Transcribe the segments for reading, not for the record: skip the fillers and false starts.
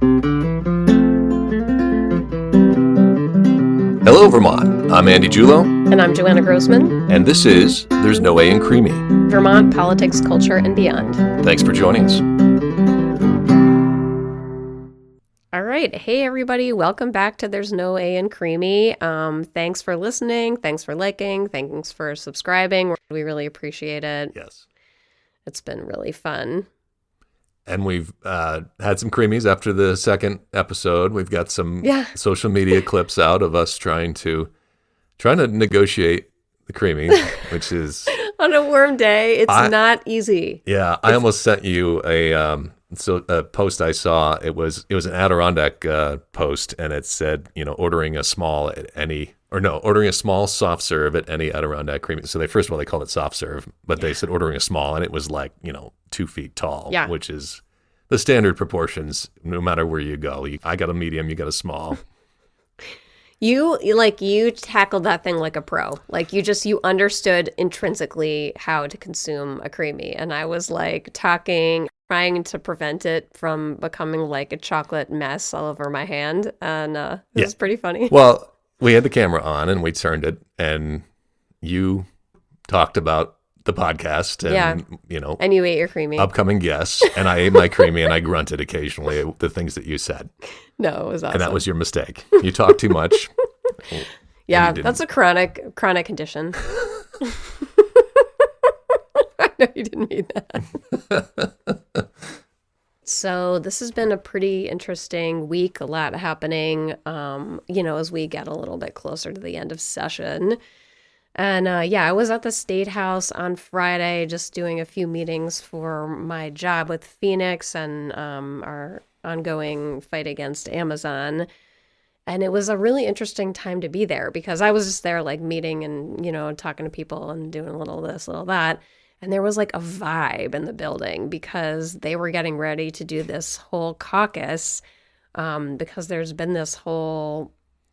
Hello, Vermont. I'm Andy Julo. And I'm Joanna Grossman. And this is There's No A in Creemee. Vermont, politics, culture, and beyond. Thanks for joining us. All right. Hey, everybody. Welcome back to There's No A in Creemee. Thanks for listening. Thanks for liking. Thanks for subscribing. We really appreciate it. Yes. It's been really fun. And we've had some Creemees after the second episode. We've got some social media clips out of us trying to negotiate the Creemee, which is on a warm day. It's not easy. Yeah, I almost sent you a post I saw. It was an Adirondack post, and it said, ordering a small soft serve at any Adirondack Creemee. So first of all they called it soft serve, but they said ordering a small, and it was like 2 feet tall, which is the standard proportions no matter where you go. I got a medium, you got a small. You tackled that thing like a pro. Like you understood intrinsically how to consume a Creemee, and I was like trying to prevent it from becoming like a chocolate mess all over my hand, and it was pretty funny. Well, we had the camera on and we turned it, and you talked about the podcast and and you ate your Creemee, upcoming guests, and I ate my Creemee and I grunted occasionally at the things that you said. No, it was awesome. And that was your mistake. You talk too much. Yeah, that's a chronic condition. I know you didn't mean that. So this has been a pretty interesting week, a lot happening, as we get a little bit closer to the end of session. And I was at the State House on Friday just doing a few meetings for my job with Phoenix and our ongoing fight against Amazon. And it was a really interesting time to be there because I was just there like meeting and, talking to people and doing a little this, little that. And there was like a vibe in the building because they were getting ready to do this whole caucus because there's been this whole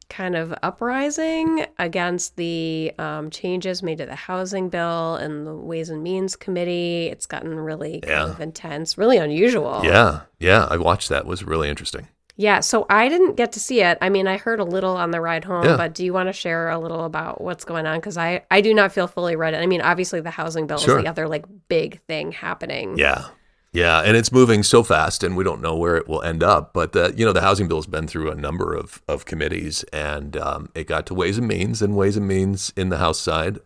kind of uprising against the changes made to the housing bill and the Ways and Means Committee. It's gotten really kind of intense, really unusual. Yeah, I watched that. It was really interesting. Yeah, so I didn't get to see it. I mean, I heard a little on the ride home, but do you want to share a little about what's going on? Because I do not feel fully read it. I mean, obviously the housing bill is the other like big thing happening. Yeah, and it's moving so fast, and we don't know where it will end up. But the housing bill has been through a number of committees, and it got to Ways and Means, in the House side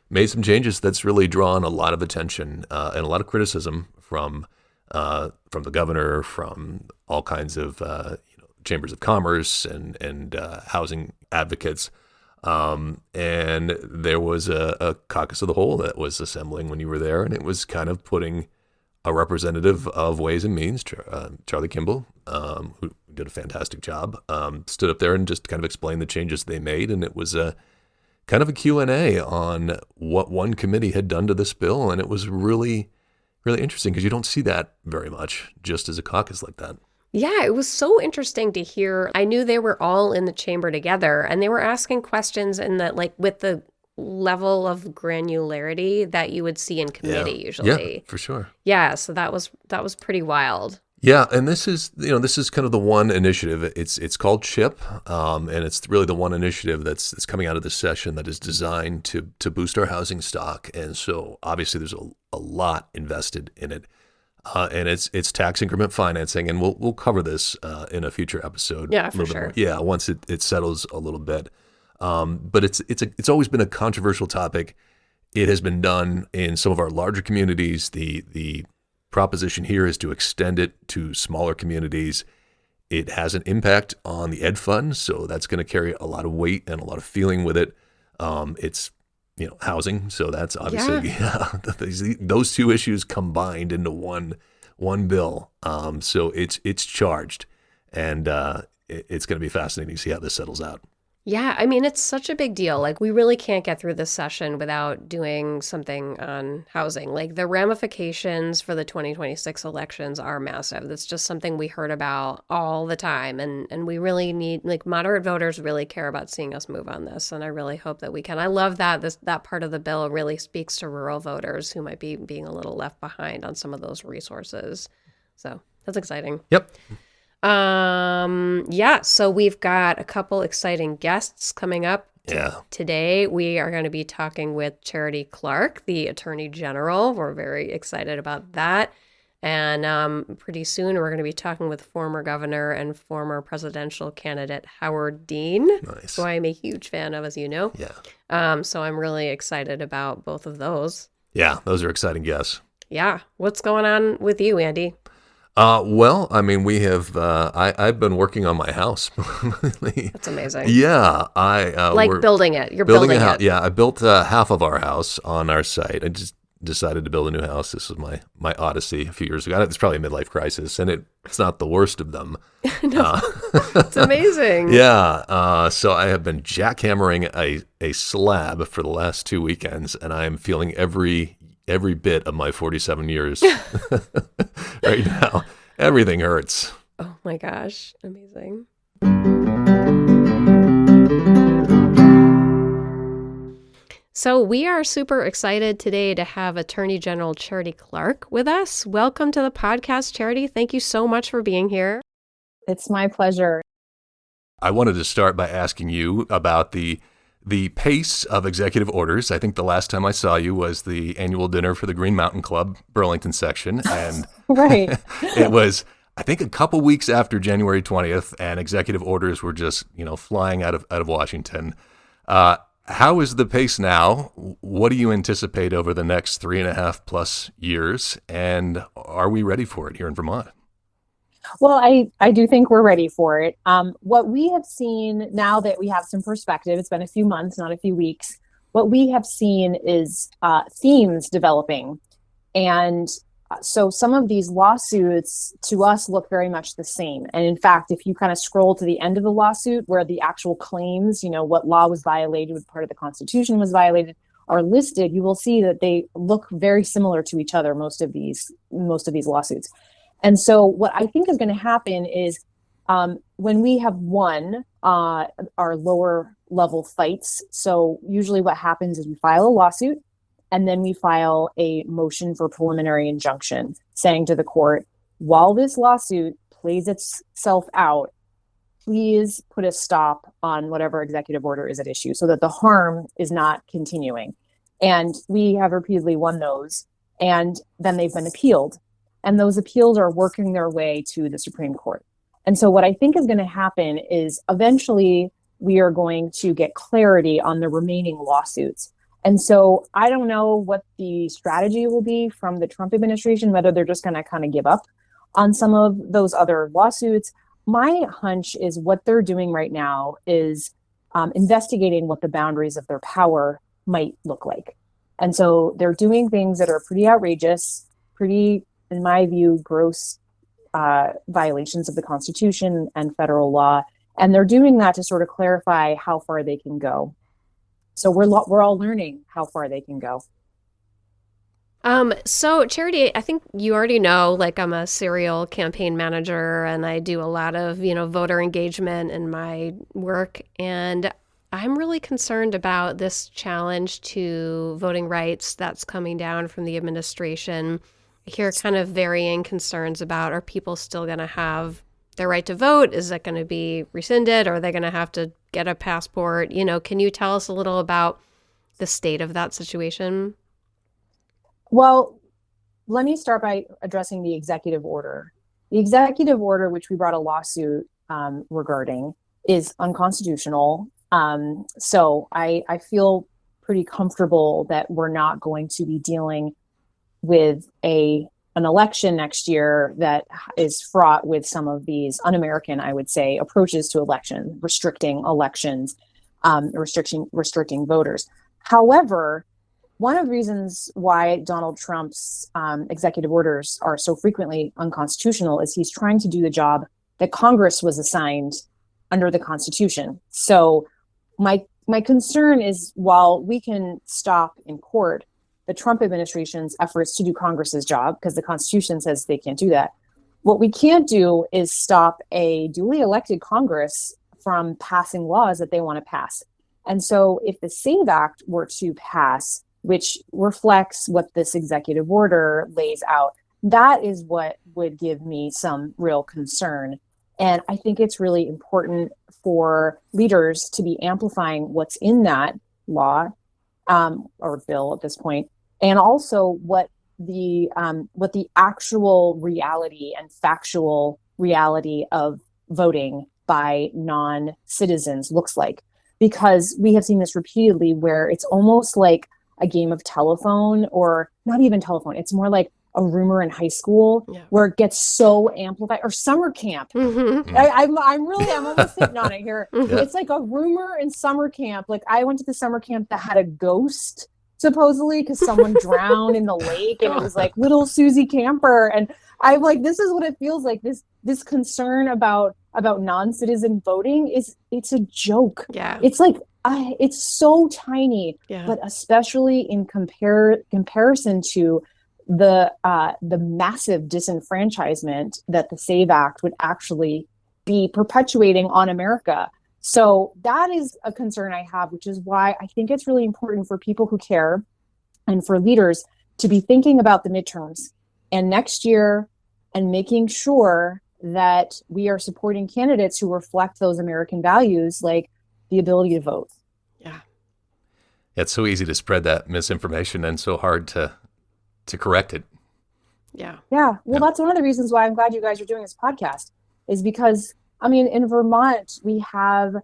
made some changes that's really drawn a lot of attention and a lot of criticism from the governor, from all kinds of chambers of commerce and housing advocates. And there was a caucus of the whole that was assembling when you were there, and it was kind of putting a representative of Ways and Means, Charlie Kimball, who did a fantastic job, stood up there and just kind of explained the changes they made. And it was a kind of a Q&A on what one committee had done to this bill. And it was really, really interesting because you don't see that very much just as a caucus like that. Yeah, it was so interesting to hear. I knew they were all in the chamber together and they were asking questions in that like with the level of granularity that you would see in committee usually. Yeah, for sure. Yeah, so that was pretty wild. Yeah, and this is kind of the one initiative. It's called CHIP, and it's really the one initiative that's coming out of this session that is designed to boost our housing stock. And so obviously there's a lot invested in it, and it's tax increment financing, and we'll cover this in a future episode. Yeah, for sure. Yeah, once it settles a little bit. But it's always been a controversial topic. It has been done in some of our larger communities. The proposition here is to extend it to smaller communities. It has an impact on the ed fund, so that's going to carry a lot of weight and a lot of feeling with it. It's housing, so that's obviously those two issues combined into one bill. So it's charged, and it's going to be fascinating to see how this settles out. Yeah, I mean, it's such a big deal. Like, we really can't get through this session without doing something on housing. Like, the ramifications for the 2026 elections are massive. That's just something we heard about all the time. And we really need, like, moderate voters really care about seeing us move on this. And I really hope that we can. I love that that part of the bill really speaks to rural voters who might be being a little left behind on some of those resources. So that's exciting. Yep. Yeah, so we've got a couple exciting guests coming up. Yeah. Today, we are going to be talking with Charity Clark, the Attorney General. We're very excited about that. And pretty soon, we're going to be talking with former governor and former presidential candidate Howard Dean, Nice. who I'm a huge fan of, as you know. Yeah. So I'm really excited about both of those. Yeah, those are exciting guests. Yeah. What's going on with you, Andy? Well, I mean, we have. I've been working on my house. That's amazing. Yeah, Like building it. You're building building a house. it. Yeah, I built half of our house on our site. I just decided to build a new house. This was my odyssey a few years ago. It's probably a midlife crisis, and it's not the worst of them. No, it's amazing. Yeah. So I have been jackhammering a slab for the last 2 weekends, and I am feeling every bit of my 47 years right now. Everything hurts. Oh my gosh. Amazing. So we are super excited today to have Attorney General Charity Clark with us. Welcome to the podcast, Charity. Thank you so much for being here. It's my pleasure. I wanted to start by asking you about the pace of executive orders. I think the last time I saw you was the annual dinner for the Green Mountain Club, Burlington section. And Right. it was, I think, a couple weeks after January 20th, and executive orders were just, flying out of Washington. How is the pace now? What do you anticipate over the next 3.5+ years? And are we ready for it here in Vermont? Well, I do think we're ready for it. What we have seen now that we have some perspective, it's been a few months, not a few weeks. What we have seen is themes developing. And so some of these lawsuits to us look very much the same. And in fact, if you kind of scroll to the end of the lawsuit where the actual claims, what law was violated, what part of the Constitution was violated, are listed, you will see that they look very similar to each other, most of these lawsuits. And so what I think is going to happen is when we have won our lower level fights, so usually what happens is we file a lawsuit and then we file a motion for preliminary injunction saying to the court, while this lawsuit plays itself out, please put a stop on whatever executive order is at issue so that the harm is not continuing. And we have repeatedly won those, and then they've been appealed. And those appeals are working their way to the Supreme Court. And so what I think is going to happen is eventually we are going to get clarity on the remaining lawsuits. And so I don't know what the strategy will be from the Trump administration, whether they're just going to kind of give up on some of those other lawsuits. My hunch is what they're doing right now is investigating what the boundaries of their power might look like. And so they're doing things that are pretty outrageous, pretty, in my view, gross violations of the Constitution and federal law. And they're doing that to sort of clarify how far they can go. So we're all learning how far they can go. So Charity, I think you already know, like I'm a serial campaign manager and I do a lot of, voter engagement in my work. And I'm really concerned about this challenge to voting rights that's coming down from the administration. I hear kind of varying concerns about, are people still going to have their right to vote? Is it going to be rescinded? Or are they going to have to get a passport? Can you tell us a little about the state of that situation? Well, let me start by addressing the executive order. The executive order, which we brought a lawsuit regarding, is unconstitutional. So I feel pretty comfortable that we're not going to be dealing with an election next year that is fraught with some of these un-American, I would say, approaches to election, restricting elections, restricting voters. However, one of the reasons why Donald Trump's executive orders are so frequently unconstitutional is he's trying to do the job that Congress was assigned under the Constitution. So my concern is, while we can stop in court the Trump administration's efforts to do Congress's job, because the Constitution says they can't do that, what we can't do is stop a duly elected Congress from passing laws that they want to pass. And so if the SAVE Act were to pass, which reflects what this executive order lays out, that is what would give me some real concern. And I think it's really important for leaders to be amplifying what's in that law or bill at this point, and also what the actual reality and factual reality of voting by non-citizens looks like. Because we have seen this repeatedly where it's almost like a game of telephone, or not even telephone. It's more like a rumor in high school where it gets so amplified, or summer camp. I'm almost sitting on it here. It's like a rumor in summer camp. Like I went to the summer camp that had a ghost supposedly because someone drowned in the lake, and it was like little Susie Camper. And I'm like, this is what it feels like. This concern about non-citizen voting it's a joke. It's like it's so tiny, but especially in comparison to the massive disenfranchisement that the SAVE Act would actually be perpetuating on America. So that is a concern I have, which is why I think it's really important for people who care and for leaders to be thinking about the midterms and next year and making sure that we are supporting candidates who reflect those American values, like the ability to vote. It's so easy to spread that misinformation and so hard to correct it. Well, that's one of the reasons why I'm glad you guys are doing this podcast, is because, I mean, in Vermont, we have,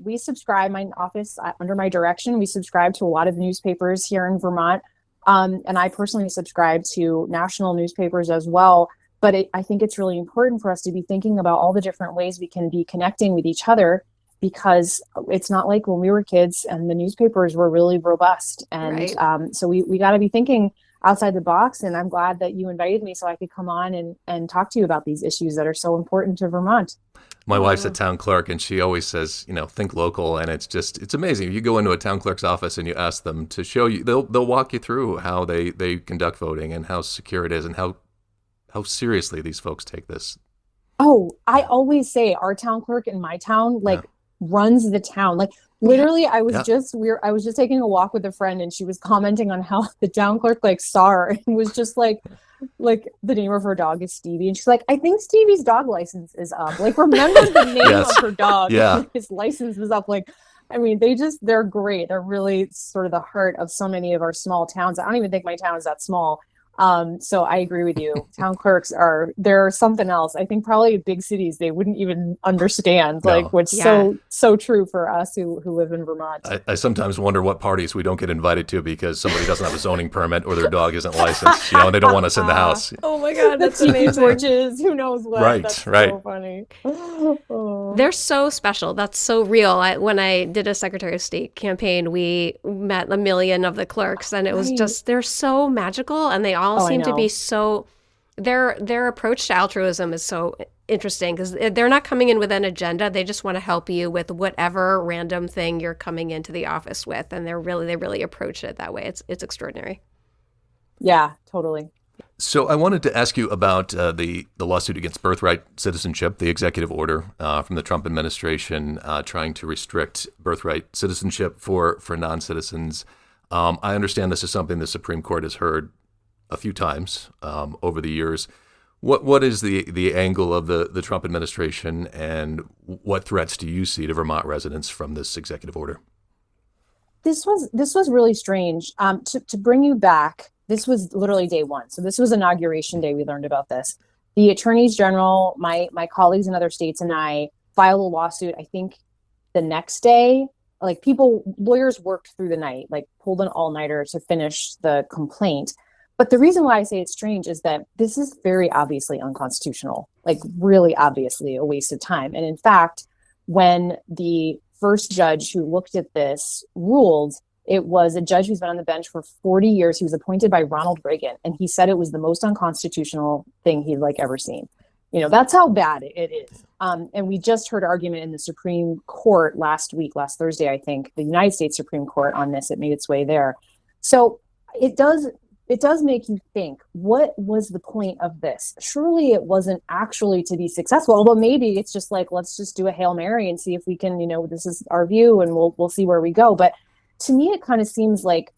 we subscribe, my office, under my direction, we subscribe to a lot of newspapers here in Vermont. And I personally subscribe to national newspapers as well. But I think it's really important for us to be thinking about all the different ways we can be connecting with each other, because it's not like when we were kids and the newspapers were really robust. And so we got to be thinking outside the box. And I'm glad that you invited me so I could come on and talk to you about these issues that are so important to Vermont. My wife's a town clerk, and she always says, think local. And it's amazing. You go into a town clerk's office and you ask them to show you, they'll walk you through how they conduct voting and how secure it is and how seriously these folks take this. Oh, I always say our town clerk in my town, runs the town. Like literally, I was just taking a walk with a friend, and she was commenting on how the town clerk saw her and was just like the name of her dog is Stevie, and she's like, I think Stevie's dog license is up. Like, remember the name of her dog? His license is up. Like, I mean, they're great. They're really sort of the heart of so many of our small towns. I don't even think my town is that small. So I agree with you. Town clerks they're something else. I think probably big cities, they wouldn't even understand, which so true for us who live in Vermont. I sometimes wonder what parties we don't get invited to because somebody doesn't have a zoning permit or their dog isn't licensed, and they don't want us in the house. Oh my God, that's amazing. Torches, who knows what. Right, that's right. So funny. They're so special. That's so real. When I did a Secretary of State campaign, we met a million of the clerks, and it was just, they're so magical, and they all seem to be so, their approach to altruism is so interesting because they're not coming in with an agenda. They just want to help you with whatever random thing you're coming into the office with, and they really approach it that way. It's extraordinary. Yeah, totally. So I wanted to ask you about the lawsuit against birthright citizenship, the executive order from the Trump administration trying to restrict birthright citizenship for non-citizens. I understand this is something the Supreme Court has heard a few times over the years. What is the angle of the Trump administration, and what threats do you see to Vermont residents from this executive order? This was really strange. To bring you back, this was literally day one. So this was inauguration day. We learned about this. The attorneys general, my colleagues in other states, and I filed a lawsuit. I think the next day, lawyers worked through the night, pulled an all-nighter to finish the complaint. But the reason why I say it's strange is that this is very obviously unconstitutional, really obviously a waste of time. And in fact, when the first judge who looked at this ruled, it was a judge who's been on the bench for 40 years. He was appointed by Ronald Reagan, and he said it was the most unconstitutional thing he'd ever seen. That's how bad it is. And we just heard argument in the Supreme Court last Thursday, I think, the United States Supreme Court on this. It made its way there. So it does make you think, what was the point of this? Surely it wasn't actually to be successful, although maybe it's just let's just do a Hail Mary and see if we can, this is our view and we'll see where we go. But to me, it kind of seems like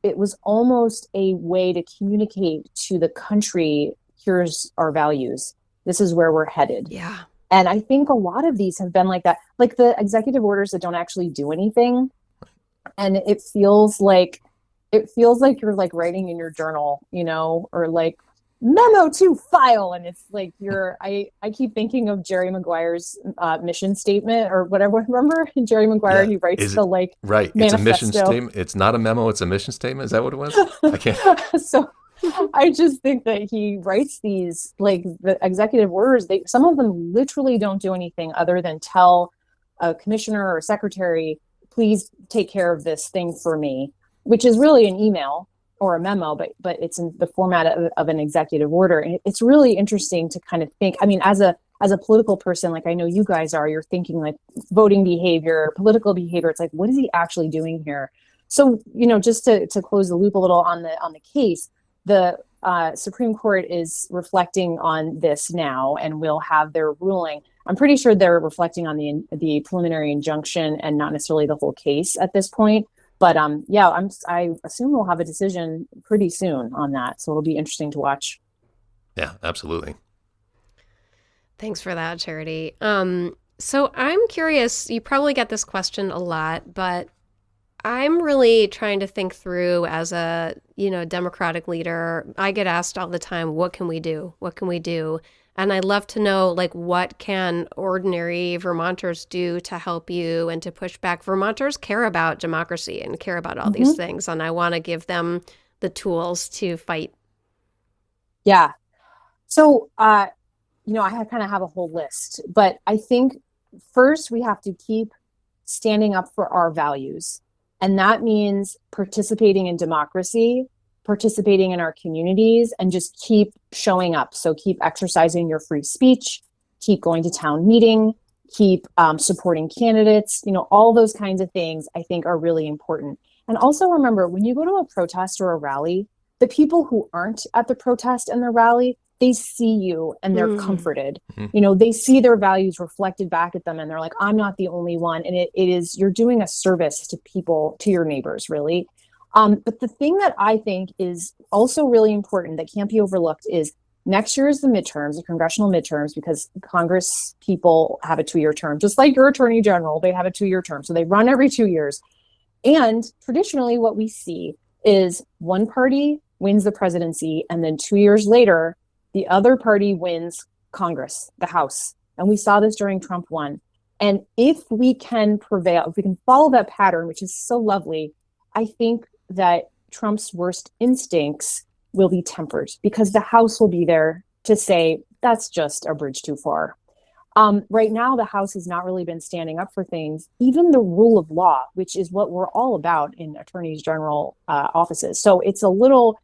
it was almost a way to communicate to the country, here's our values. This is where we're headed. Yeah. And I think a lot of these have been like that, like the executive orders that don't actually do anything. And it feels like you're like writing in your journal, or like memo to file. And it's like I keep thinking of Jerry Maguire's mission statement or whatever. Remember Jerry Maguire, he writes right. It's a mission statement. It's not a memo. It's a mission statement. Is that what it was? I can't. So I just think that he writes these, like the executive orders, some of them literally don't do anything other than tell a commissioner or secretary, please take care of this thing for me, which is really an email or a memo, but it's in the format of an executive order. And it's really interesting to kind of think, I mean, as a political person, like I know you guys are, you're thinking like voting behavior, political behavior. It's like, what is he actually doing here? So, just to close the loop a little on the case, the Supreme Court is reflecting on this now and will have their ruling. I'm pretty sure they're reflecting on the preliminary injunction and not necessarily the whole case at this point. But I assume we'll have a decision pretty soon on that. So it'll be interesting to watch. Yeah, absolutely. Thanks for that, Charity. So I'm curious, you probably get this question a lot, but I'm really trying to think through as a, Democratic leader. I get asked all the time, what can we do? What can we do? And I'd love to know, like, what can ordinary Vermonters do to help you and to push back? Vermonters care about democracy and care about all these things, and I want to give them the tools to fight. Yeah. So, I kind of have a whole list, but I think first we have to keep standing up for our values. And that means participating in democracy, participating in our communities, and just keep showing up. So keep exercising your free speech, keep going to town meeting, keep supporting candidates, all those kinds of things I think are really important. And also remember, when you go to a protest or a rally, the people who aren't at the protest and the rally, they see you and they're comforted. They see their values reflected back at them and they're like, I'm not the only one. And it is, you're doing a service to people, to your neighbors, really. But the thing that I think is also really important that can't be overlooked is next year is the midterms, the congressional midterms, because Congress people have a 2-year term, just like your attorney general, they have a 2-year term. So they run every 2 years. And traditionally what we see is one party wins the presidency and then 2 years later, the other party wins Congress, the House. And we saw this during Trump 1. And if we can prevail, if we can follow that pattern, which is so lovely, I think that Trump's worst instincts will be tempered because the House will be there to say, that's just a bridge too far. Right now, the House has not really been standing up for things, even the rule of law, which is what we're all about in attorneys general offices. So it's a little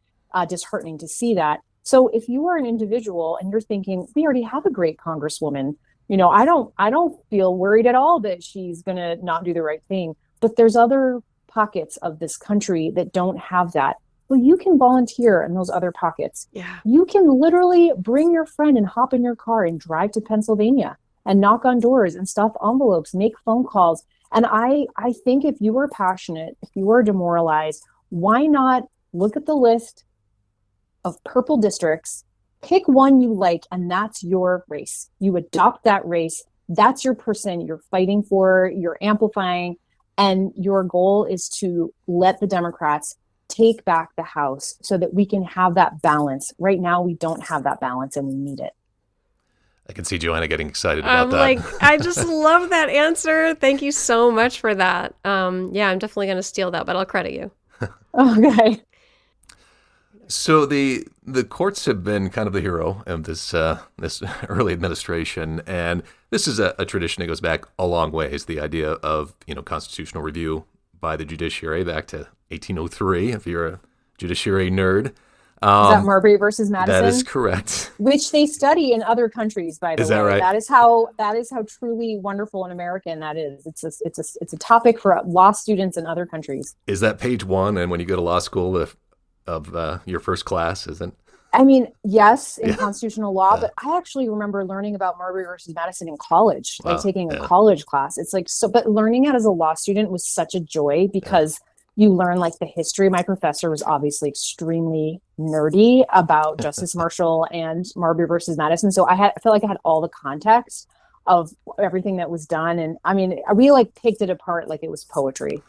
disheartening to see that. So if you are an individual and you're thinking, we already have a great congresswoman, I don't feel worried at all that she's going to not do the right thing. But there's other pockets of this country that don't have that. Well, you can volunteer in those other pockets. Yeah. You can literally bring your friend and hop in your car and drive to Pennsylvania and knock on doors and stuff envelopes, make phone calls. And I think if you are passionate, if you are demoralized, why not look at the list of purple districts, pick one you like, and that's your race. You adopt that race. That's your person you're fighting for, you're amplifying, and your goal is to let the Democrats take back the House so that we can have that balance. Right now, we don't have that balance and we need it. I can see Joanna getting excited about that. I just love that answer. Thank you so much for that. I'm definitely going to steal that, but I'll credit you. Okay. So the courts have been kind of the hero of this early administration, and this is a tradition that goes back a long ways. The idea of constitutional review by the judiciary back to 1803. If you're a judiciary nerd, is that Marbury versus Madison? That is correct. Which they study in other countries, by the way. Is that right? That is how truly wonderful and American that is. It's a topic for law students in other countries. Is that page 1? And when you go to law school, of your first class, isn't? I mean, yes, in constitutional law, but I actually remember learning about Marbury versus Madison in college, taking a college class. It's like, so, but learning it as a law student was such a joy because You learn like the history. My professor was obviously extremely nerdy about Justice Marshall and Marbury versus Madison. So I felt like I had all the context of everything that was done. And I mean, we like picked it apart like it was poetry.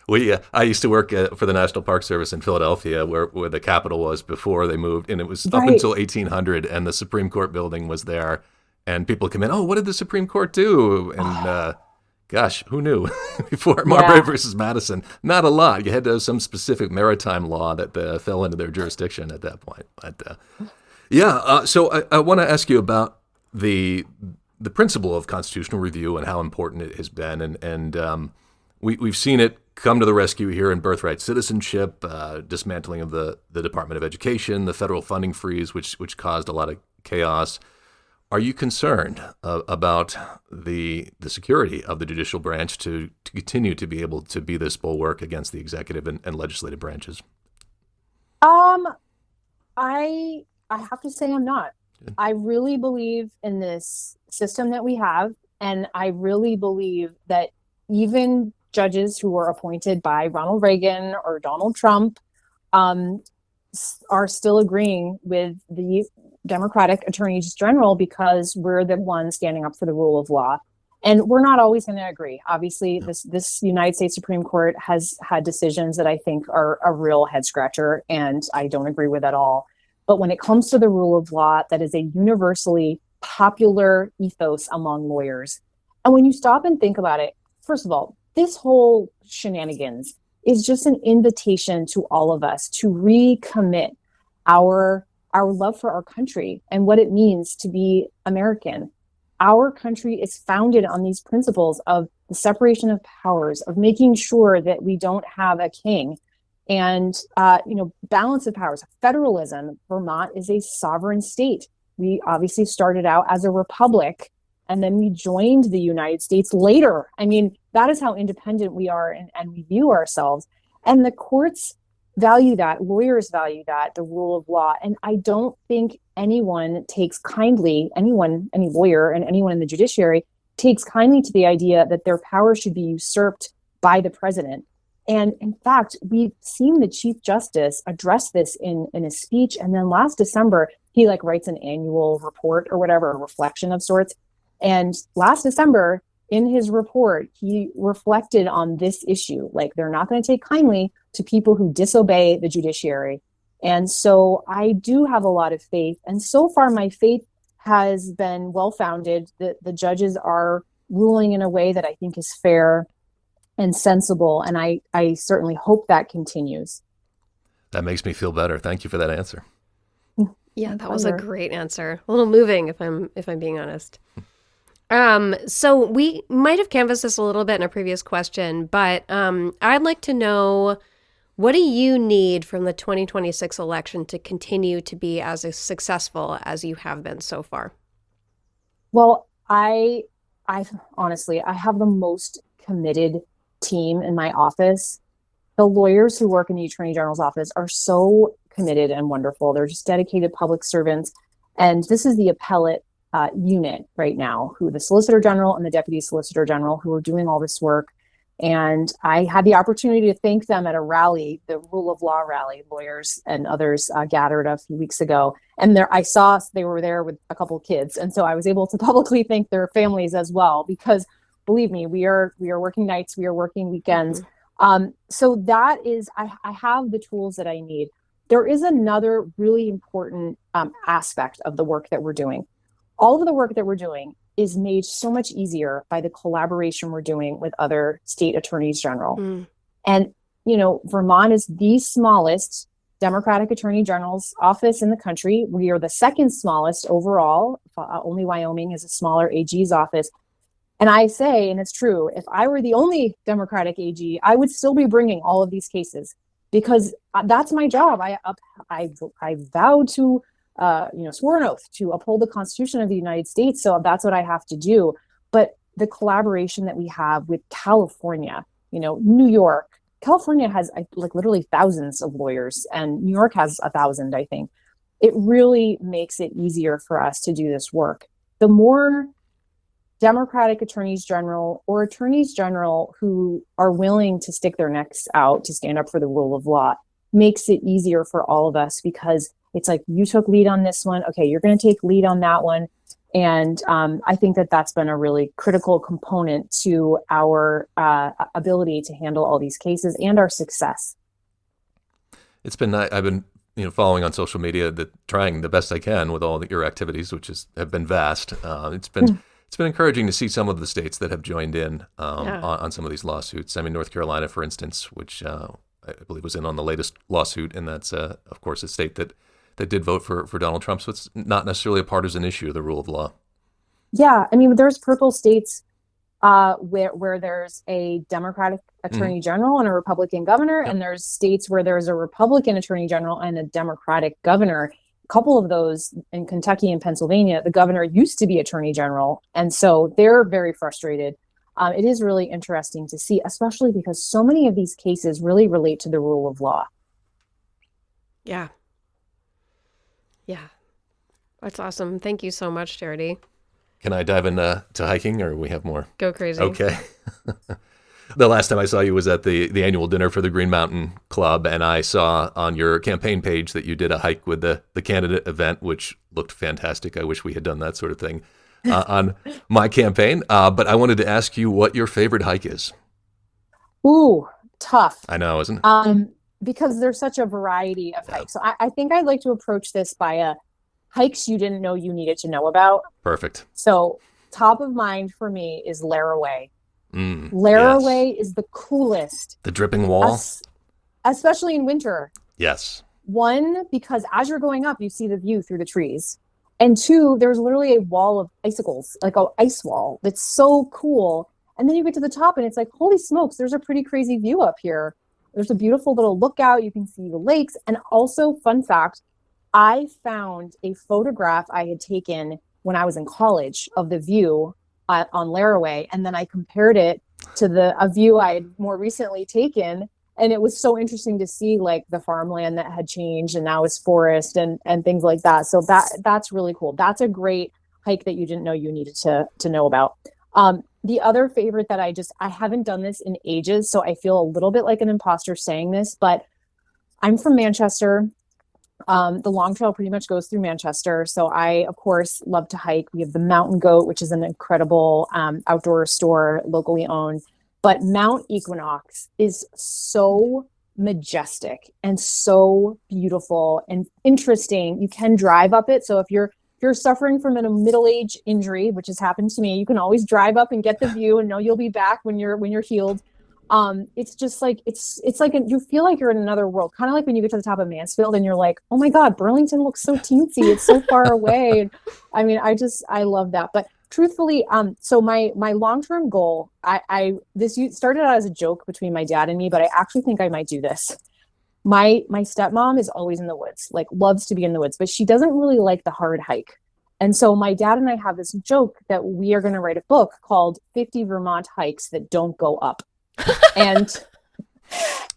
I used to work for the National Park Service in Philadelphia, where the Capitol was before they moved, and it was up Right. until 1800, and the Supreme Court building was there, and people come in, oh, what did the Supreme Court do? And gosh, who knew? Before Marbury versus Madison, not a lot. You had to have some specific maritime law that fell into their jurisdiction at that point. But so I want to ask you about the principle of constitutional review and how important it has been, and we've seen it come to the rescue here in birthright citizenship, dismantling of the Department of Education, the federal funding freeze, which caused a lot of chaos. Are you concerned about the security of the judicial branch to continue to be able to be this bulwark against the executive and legislative branches? I have to say I'm not. Good. I really believe in this system that we have, and I really believe that even judges who were appointed by Ronald Reagan or Donald Trump are still agreeing with the Democratic attorneys general because we're the ones standing up for the rule of law. And we're not always going to agree. Obviously, this United States Supreme Court has had decisions that I think are a real head scratcher, and I don't agree with at all. But when it comes to the rule of law, that is a universally popular ethos among lawyers. And when you stop and think about it, first of all, this whole shenanigans is just an invitation to all of us to recommit our love for our country and what it means to be American. Our country is founded on these principles of the separation of powers, of making sure that we don't have a king, and balance of powers, federalism. Vermont is a sovereign state. We obviously started out as a republic, and then we joined the United States later. I mean, that is how independent we are and we view ourselves. And the courts value that, lawyers value that, the rule of law. And I don't think anyone takes kindly, any lawyer and anyone in the judiciary takes kindly to the idea that their power should be usurped by the president. And in fact, we've seen the Chief Justice address this in a speech. And then last December, he writes an annual report or whatever, a reflection of sorts. And last December, in his report, he reflected on this issue. They're not going to take kindly to people who disobey the judiciary. And so I do have a lot of faith. And so far, my faith has been well-founded. The judges are ruling in a way that I think is fair and sensible. And I certainly hope that continues. That makes me feel better. Thank you for that answer. Yeah, that was a great answer. A little moving, if I'm being honest. So we might have canvassed this a little bit in a previous question, but I'd like to know, what do you need from the 2026 election to continue to be as successful as you have been so far? Well, I honestly, I have the most committed team in my office. The lawyers who work in the Attorney General's office are so committed and wonderful. They're just dedicated public servants. And this is the appellate unit right now, who the Solicitor General and the Deputy Solicitor General who are doing all this work. And I had the opportunity to thank them at a rally, the Rule of Law rally. Lawyers and others gathered a few weeks ago. And I saw they were there with a couple of kids. And so I was able to publicly thank their families as well, because believe me, we are working nights, we are working weekends. So that is, I have the tools that I need. There is another really important aspect of the work that we're doing. All of the work that we're doing is made so much easier by the collaboration we're doing with other state attorneys general. And, Vermont is the smallest Democratic Attorney General's office in the country. We are the second smallest overall. Only Wyoming is a smaller AG's office. And I say, and it's true, if I were the only Democratic AG, I would still be bringing all of these cases, because that's my job. I vowed to, swore an oath to uphold the Constitution of the United States. So that's what I have to do. But the collaboration that we have with California, New York, California has literally thousands of lawyers, and New York has 1,000, I think. It really makes it easier for us to do this work. The more Democratic attorneys general or attorneys general who are willing to stick their necks out to stand up for the rule of law makes it easier for all of us, because it's like, you took lead on this one. Okay, you're going to take lead on that one. And I think that that's been a really critical component to our ability to handle all these cases and our success. It's been, I've been, following on social media, trying the best I can with all your activities, which have been vast. It's been encouraging to see some of the states that have joined in on some of these lawsuits. I mean, North Carolina, for instance, which I believe was in on the latest lawsuit, and that's of course a state that did vote for Donald Trump. So it's not necessarily a partisan issue, the rule of law. Yeah, I mean, there's purple states where there's a Democratic attorney general and a Republican governor, and there's states where there's a Republican attorney general and a Democratic governor. A couple of those in Kentucky and Pennsylvania, the governor used to be attorney general, and so they're very frustrated. It is really interesting to see, especially because so many of these cases really relate to the rule of law. Yeah. Yeah. That's awesome. Thank you so much, Charity. Can I dive into hiking, or we have more? Go crazy. Okay. The last time I saw you was at the annual dinner for the Green Mountain Club, and I saw on your campaign page that you did a hike with the candidate event, which looked fantastic. I wish we had done that sort of thing on my campaign. But I wanted to ask you what your favorite hike is. Ooh, tough. I know, isn't it? Because there's such a variety of hikes. So I think I'd like to approach this by hikes you didn't know you needed to know about. Perfect. So top of mind for me is Laraway. Laraway is the coolest. The dripping wall? Especially in winter. Yes. One, because as you're going up, you see the view through the trees. And two, there's literally a wall of icicles, like an ice wall that's so cool. And then you get to the top and it's like, holy smokes, there's a pretty crazy view up here. There's a beautiful little lookout. You can see the lakes. And also, fun fact, I found a photograph I had taken when I was in college of the view on Laraway. And then I compared it to a view I had more recently taken. And it was so interesting to see like the farmland that had changed and now is forest and things like that. So that's really cool. That's a great hike that you didn't know you needed to know about. The other favorite that I haven't done this in ages, so I feel a little bit like an imposter saying this, but I'm from Manchester. The Long Trail pretty much goes through Manchester. So I, of course, love to hike. We have the Mountain Goat, which is an incredible outdoor store, locally owned. But Mount Equinox is so majestic and so beautiful and interesting. You can drive up it. So if you're suffering from a middle-age injury, which has happened to me, you can always drive up and get the view and know you'll be back when you're healed. It's just like, it's like you feel like you're in another world, kind of like when you get to the top of Mansfield and you're like, oh my God, Burlington looks so teensy. It's so far away. And I mean, I love that. But truthfully, so my long-term goal, this started out as a joke between my dad and me, but I actually think I might do this. My stepmom is always in the woods, like loves to be in the woods, but she doesn't really like the hard hike. And so my dad and I have this joke that we are going to write a book called 50 Vermont Hikes That Don't Go Up. And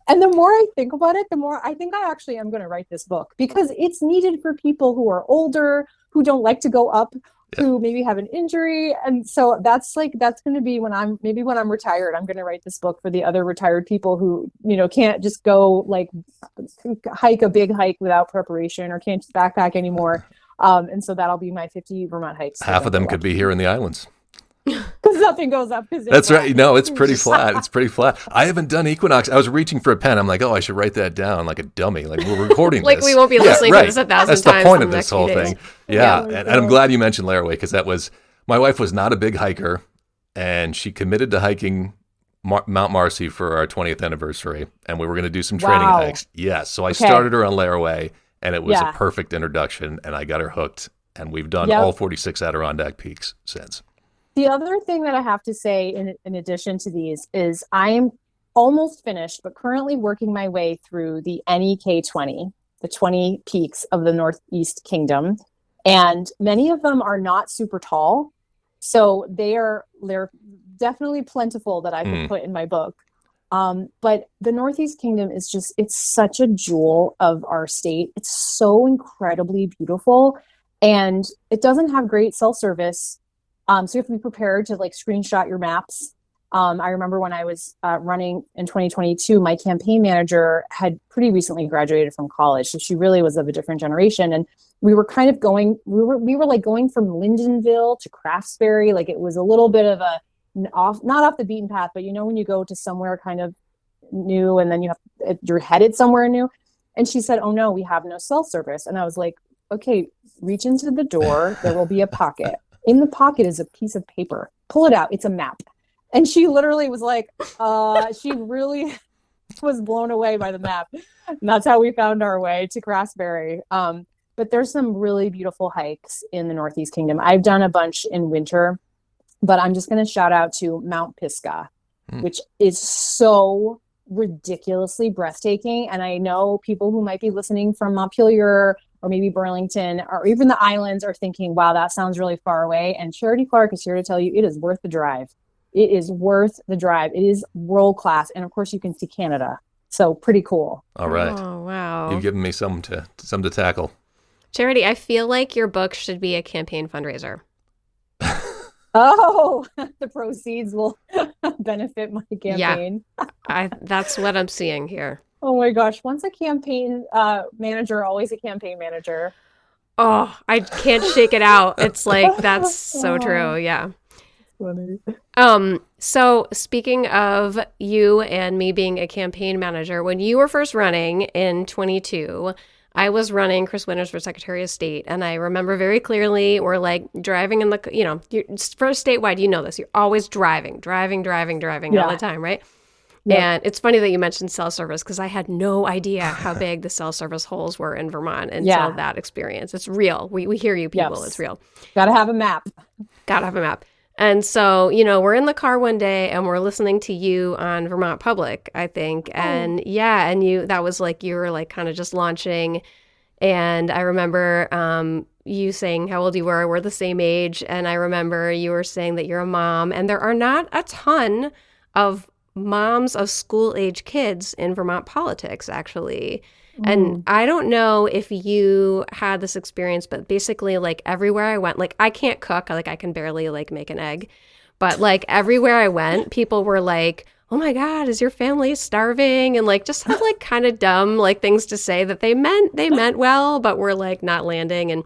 the more I think about it, the more I think I actually am going to write this book, because it's needed for people who are older, who don't like to go up, who maybe have an injury. And so that's going to be when I'm retired, I'm going to write this book for the other retired people who, can't just go like hike a big hike without preparation or can't just backpack anymore. And so that'll be my 50 Vermont hikes. Half of them could be here in the islands. Because nothing goes up. That's right. No, it's pretty flat. It's pretty flat. I haven't done Equinox. I was reaching for a pen. I'm like, oh, I should write that down like a dummy. Like we're recording like this. we won't be listening to this 1,000 times. That's the point of this whole days. thing. Yeah. And I'm glad you mentioned Laraway, because my wife was not a big hiker, and she committed to hiking Mount Marcy for our 20th anniversary, and we were going to do some training hikes. Yes. So I started her on Laraway, and it was a perfect introduction, and I got her hooked, and we've done all 46 Adirondack peaks since. The other thing that I have to say in addition to these is I am almost finished, but currently working my way through the NEK 20, the 20 peaks of the Northeast Kingdom. And many of them are not super tall. So they're definitely plentiful that I could put in my book. But the Northeast Kingdom is it's such a jewel of our state. It's so incredibly beautiful, and it doesn't have great cell service. So you have to be prepared to like screenshot your maps. I remember when I was running in 2022, my campaign manager had pretty recently graduated from college. So she really was of a different generation. And we were kind of we were like going from Lyndonville to Craftsbury. Like it was a little bit of a not off the beaten path, but when you go to somewhere kind of new and then you're headed somewhere new. And she said, "Oh no, we have no cell service." And I was like, "Okay, reach into the door. There will be a pocket. In the pocket is a piece of paper. Pull it out. It's a map." And she literally was like, she really was blown away by the map. And that's how we found our way to Craftsbury. But there's some really beautiful hikes in the Northeast Kingdom. I've done a bunch in winter, but I'm just going to shout out to Mount Pisgah, which is so ridiculously breathtaking. And I know people who might be listening from Montpelier or maybe Burlington or even the islands are thinking, wow, that sounds really far away. And Charity Clark is here to tell you it is worth the drive. It is worth the drive. It is world class. And of course you can see Canada. So pretty cool. All right. Oh, wow. You've given me some to tackle. Charity, I feel like your book should be a campaign fundraiser. Oh, the proceeds will benefit my campaign. Yeah, that's what I'm seeing here. Oh my gosh. Once a campaign manager, always a campaign manager. Oh, I can't shake it out. It's like, that's so true. Yeah. Funny. So speaking of you and me being a campaign manager, when you were first running in 22, I was running Chris Winters for Secretary of State. And I remember very clearly we're like driving in the, for statewide, this, you're always driving all the time, right? Yep. And it's funny that you mentioned cell service because I had no idea how big the cell service holes were in Vermont until that experience. It's real. We hear you people. Yes. It's real. Gotta have a map. And so, we're in the car one day and we're listening to you on Vermont Public, I think. And that was like, you were like kind of just launching. And I remember you saying how old you were. We're the same age. And I remember you were saying that you're a mom. And there are not a ton of moms of school age kids in Vermont politics, actually. And I don't know if you had this experience, but basically like everywhere I went, like I can't cook, like I can barely like make an egg, but like everywhere I went, people were like, "Oh my God, is your family starving?" And like just have like kind of dumb like things to say that they meant well, but were like not landing. And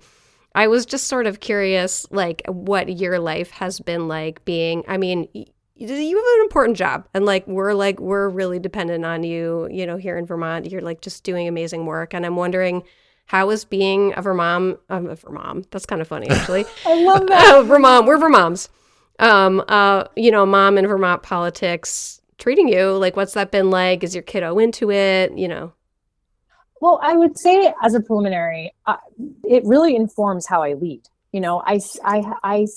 I was just sort of curious, like what your life has been like being, I mean, you have an important job and like we're really dependent on you, here in Vermont. You're like just doing amazing work. And I'm wondering, how is being a Vermont, that's kind of funny actually. I love that. Vermont, we're Vermoms. Mom in Vermont politics treating you, like what's that been like? Is your kiddo into it, Well, I would say as a preliminary, it really informs how I lead. I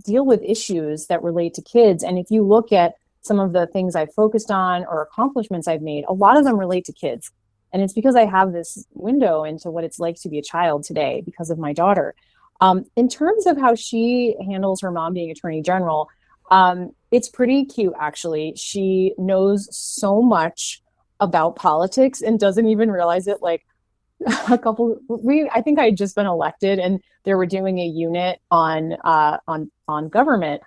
deal with issues that relate to kids. And if you look at some of the things I've focused on or accomplishments I've made, a lot of them relate to kids. And it's because I have this window into what it's like to be a child today because of my daughter. In terms of how she handles her mom being Attorney General, it's pretty cute, actually. She knows so much about politics and doesn't even realize it. Like I think I had just been elected and they were doing a unit on government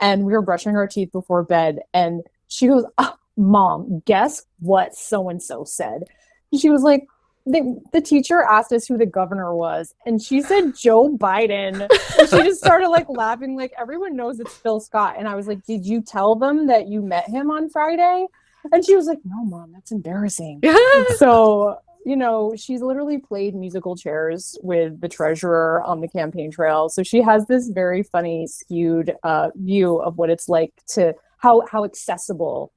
and we were brushing our teeth before bed and she goes, "Oh, Mom, guess what so-and-so said?" And she was like, the teacher asked us who the governor was and she said Joe Biden. And she just started like laughing, like everyone knows it's Phil Scott. And I was like, "Did you tell them that you met him on Friday?" And she was like, "No, Mom, that's embarrassing." So she's literally played musical chairs with the treasurer on the campaign trail. So she has this very funny, skewed view of what it's like to how accessible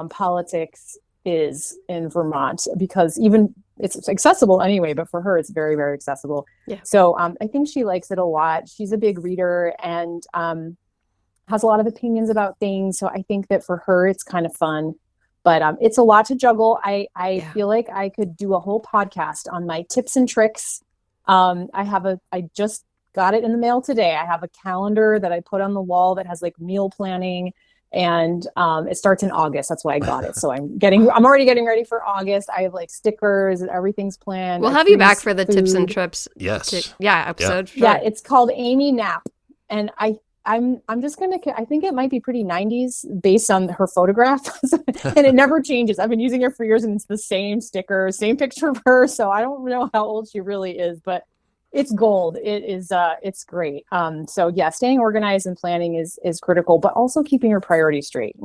politics is in Vermont, because even it's accessible anyway, but for her, it's very, very accessible. Yeah. So I think she likes it a lot. She's a big reader and has a lot of opinions about things. So I think that for her, it's kind of fun. But it's a lot to juggle. I feel like I could do a whole podcast on my tips and tricks. I just got it in the mail today. I have a calendar that I put on the wall that has like meal planning and it starts in August. That's why I got it. So I'm already getting ready for August. I have like stickers and everything's planned. We'll have you back for the tips and trips. Yes. Episode. Yeah. It's called Amy Nap. And I I'm just gonna. I think it might be pretty 90s based on her photograph, and it never changes. I've been using her for years, and it's the same sticker, same picture of her. So I don't know how old she really is, but it's gold. It is. It's great. So yeah, staying organized and planning is critical, but also keeping your priorities straight.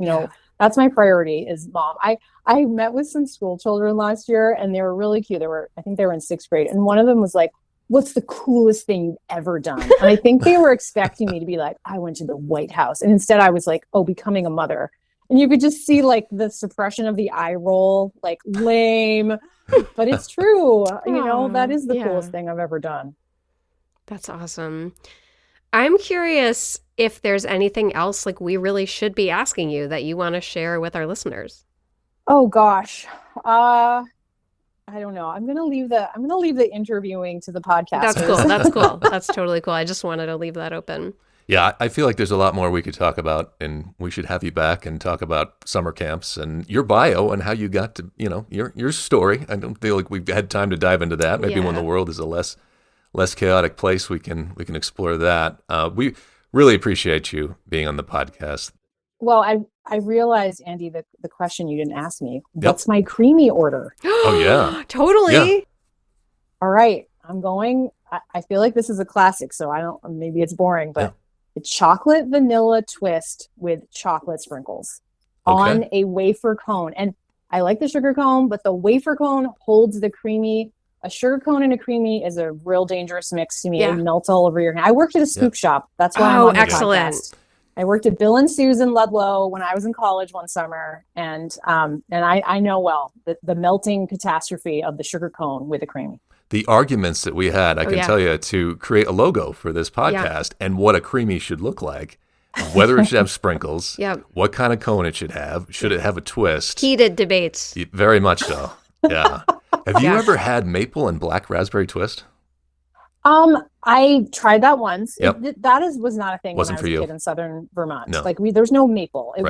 That's my priority is mom. I met with some school children last year, and they were really cute. I think they were in 6th grade, and one of them was like, "What's the coolest thing you've ever done?" And I think they were expecting me to be like, "I went to the White House," and instead I was like, "Oh, becoming a mother." And you could just see like the suppression of the eye roll, like lame, but it's true. That is the coolest thing I've ever done. That's awesome. I'm curious if there's anything else like we really should be asking you that you want to share with our listeners. Oh gosh. I don't know. I'm gonna leave the interviewing to the podcast. That's cool. That's cool. That's totally cool. I just wanted to leave that open. Yeah, I feel like there's a lot more we could talk about, and we should have you back and talk about summer camps and your bio and how you got to, your story. I don't feel like we've had time to dive into that. Maybe when the world is a less chaotic place, we can explore that. We really appreciate you being on the podcast. Well, I realized, Andy, the question you didn't ask me. What's my Creemee order? Oh, yeah. Totally. Yeah. All right. I'm going. I feel like this is a classic, so maybe it's boring, but it's chocolate vanilla twist with chocolate sprinkles on a wafer cone. And I like the sugar cone, but the wafer cone holds the Creemee. A sugar cone and a Creemee is a real dangerous mix to me. It melts all over your hand. I worked at a scoop shop. That's why I'm on the excellent. podcast. I worked at Bill and Susan Ludlow when I was in college one summer, and I know well the melting catastrophe of the sugar cone with a Creemee. The arguments that we had, I can tell you, to create a logo for this podcast and what a Creemee should look like, whether it should have sprinkles, what kind of cone it should it have a twist. Heated debates. Very much so. Yeah. Have you ever had maple and black raspberry twist? I tried that once. Yep. Was not a thing Wasn't when I was for a you. kid in southern Vermont. No. Like there's no maple. It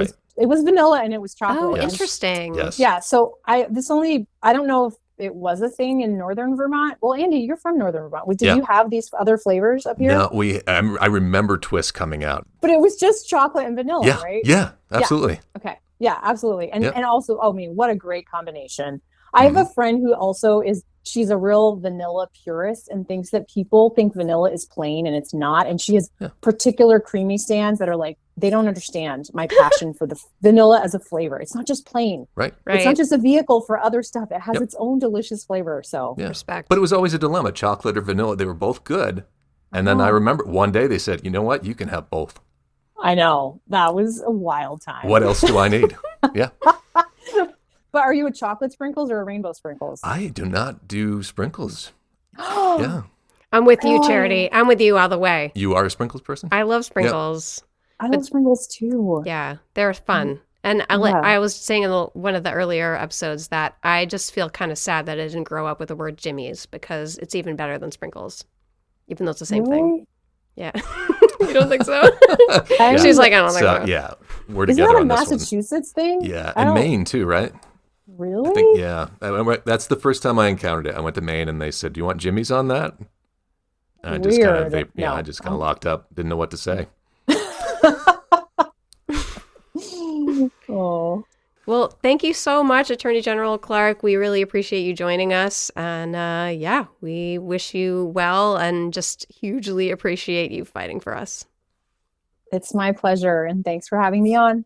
was vanilla and it was chocolate. Oh, interesting. Yes. Yeah. So I don't know if it was a thing in northern Vermont. Well, Andy, you're from northern Vermont. Did you have these other flavors up here? No, I remember Twist coming out. But it was just chocolate and vanilla, right? Yeah, absolutely. Yeah. Okay. Yeah, absolutely. And also, what a great combination. I have a friend who also she's a real vanilla purist and thinks that people think vanilla is plain and it's not. And she has particular Creemee stands that are like, they don't understand my passion for the vanilla as a flavor. It's not just plain. Right. It's not just a vehicle for other stuff. It has its own delicious flavor. So respect. But it was always a dilemma, chocolate or vanilla. They were both good. And then I remember one day they said, you know what? You can have both. I know. That was a wild time. What else do I need? Yeah. But are you a chocolate sprinkles or a rainbow sprinkles? I do not do sprinkles. Yeah. I'm with you, Charity. I'm with you all the way. You are a sprinkles person? I love sprinkles. I love sprinkles too. Yeah, they're fun. And I was saying in one of the earlier episodes that I just feel kind of sad that I didn't grow up with the word Jimmy's because it's even better than sprinkles, even though it's the same thing. Yeah. You don't think so? She's like, I don't think so. Yeah, we're Isn't together that a on this one. Massachusetts thing? Yeah, and Maine too, right? Really? I think, that's the first time I encountered it. I went to Maine and they said, do you want Jimmy's on that? And I just kind of locked up, didn't know what to say. Oh. Well, thank you so much, Attorney General Clark. We really appreciate you joining us. And we wish you well and just hugely appreciate you fighting for us. It's my pleasure. And thanks for having me on.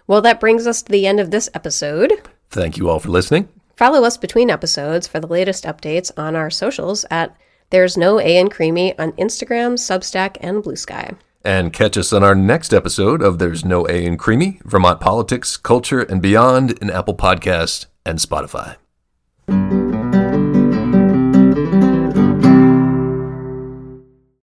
Well, that brings us to the end of this episode. Thank you all for listening. Follow us between episodes for the latest updates on our socials at There's No A in Creemee on Instagram, Substack, and Blue Sky. And catch us on our next episode of There's No A in Creemee, Vermont Politics, Culture, and Beyond in Apple Podcasts and Spotify.